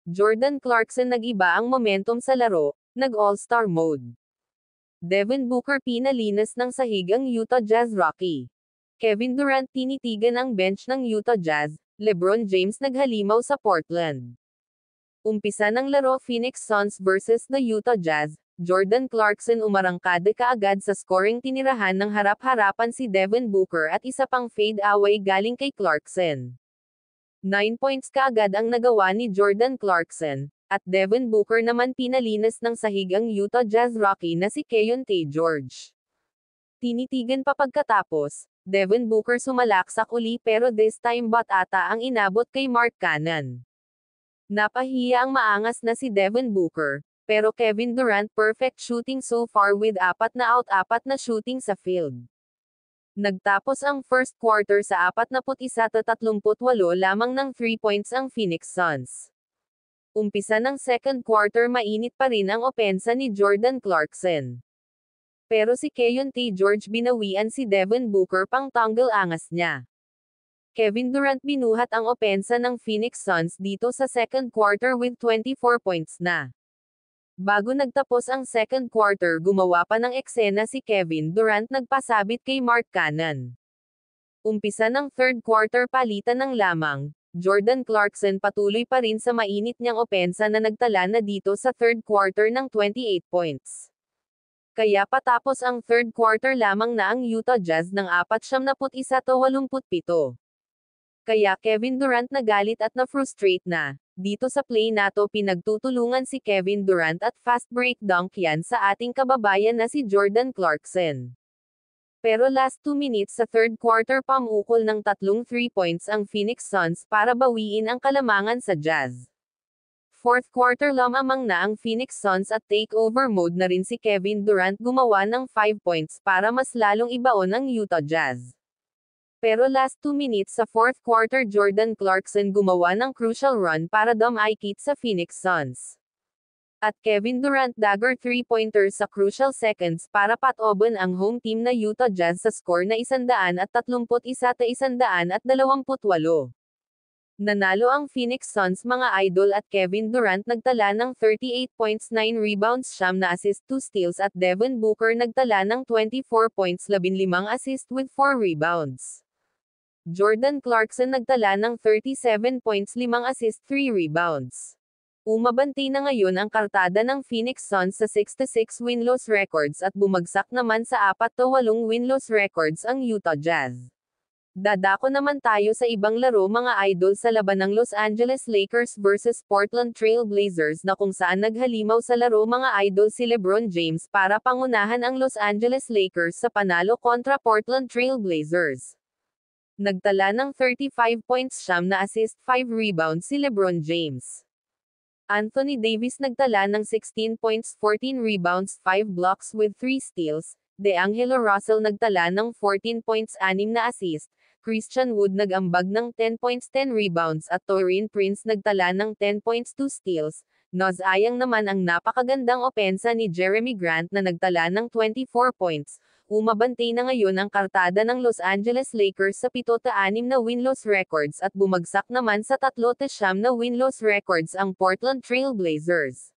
Jordan Clarkson nag-iba ang momentum sa laro, nag-All-Star mode. Devin Booker pinalinas ng sahig ang Utah Jazz Rocky. Kevin Durant tinitigan ang bench ng Utah Jazz, LeBron James naghalimaw sa Portland. Umpisa ng laro Phoenix Suns versus the Utah Jazz, Jordan Clarkson umarangkada kaagad sa scoring tinirahan ng harap-harapan si Devin Booker at isa pang fade away galing kay Clarkson. 9 points kaagad ang nagawa ni Jordan Clarkson, at Devin Booker naman pinalinas ng sahig ang Utah Jazz Rocky na si Keyonte George. Tinitigan pa pagkatapos, Devin Booker sumalaksak uli pero this time bat ata ang inabot kay Mark Cannon. Napahiya ang maangas na si Devin Booker, pero Kevin Durant perfect shooting so far with 4 na shooting sa field. Nagtapos ang first quarter sa 41-38 lamang ng 3 points ang Phoenix Suns. Umpisa ng second quarter mainit pa rin ang opensa ni Jordan Clarkson. Pero si Keyonte George binawian si Devin Booker pang tanggal angas niya. Kevin Durant binuhat ang opensa ng Phoenix Suns dito sa second quarter with 24 points na. Bago nagtapos ang second quarter gumawa pa ng eksena si Kevin Durant nagpasabit kay Mark Cannon. Umpisa ng third quarter palitan ng lamang, Jordan Clarkson patuloy pa rin sa mainit niyang opensa na nagtala na dito sa third quarter ng 28 points. Kaya patapos ang third quarter lamang na ang Utah Jazz ng 41-87. Kaya Kevin Durant nagalit at na-frustrate na. Dito sa play na to pinagtutulungan si Kevin Durant at fast break dunk yan sa ating kababayan na si Jordan Clarkson. Pero last 2 minutes sa third quarter pamukol ng 3 3 points ang Phoenix Suns para bawiin ang kalamangan sa Jazz. Fourth quarter lamang na ang Phoenix Suns at takeover mode na rin si Kevin Durant gumawa ng 5 points para mas lalong ibaon ang Utah Jazz. Pero last 2 minutes sa fourth quarter Jordan Clarkson gumawa ng crucial run para dumikit sa Phoenix Suns. At Kevin Durant dagger 3-pointer sa crucial seconds para patoban ang home team na Utah Jazz sa score na 131-128. Nanalo ang Phoenix Suns mga idol at Kevin Durant nagtala ng 38 points 9 rebounds 9 na assist 2 steals at Devin Booker nagtala ng 24 points 15 assist with 4 rebounds. Jordan Clarkson nagtala ng 37 points 5 assist 3 rebounds. Umabanti na ngayon ang kartada ng Phoenix Suns sa 66 win-loss records at bumagsak naman sa 48 win-loss records ang Utah Jazz. Dadako naman tayo sa ibang laro mga idol sa laban ng Los Angeles Lakers versus Portland Trail Blazers na kung saan naghalimaw sa laro mga idol si LeBron James para pangunahan ang Los Angeles Lakers sa panalo kontra Portland Trail Blazers. Nagtala ng 35 points 9 na assist 5 rebounds si LeBron James. Anthony Davis nagtala ng 16 points 14 rebounds 5 blocks with 3 steals, DeAngelo Russell nagtala ng 14 points 6 na assist, Christian Wood nag-ambag ng 10 points 10 rebounds at Taurean Prince nagtala ng 10 points 2 steals, Ayang naman ang napakagandang opensa ni Jeremy Grant na nagtala ng 24 points. Umabante na ngayon ang kartada ng Los Angeles Lakers sa 7-6 na win-loss records at bumagsak naman sa 3-9 na win-loss records ang Portland Trail Blazers.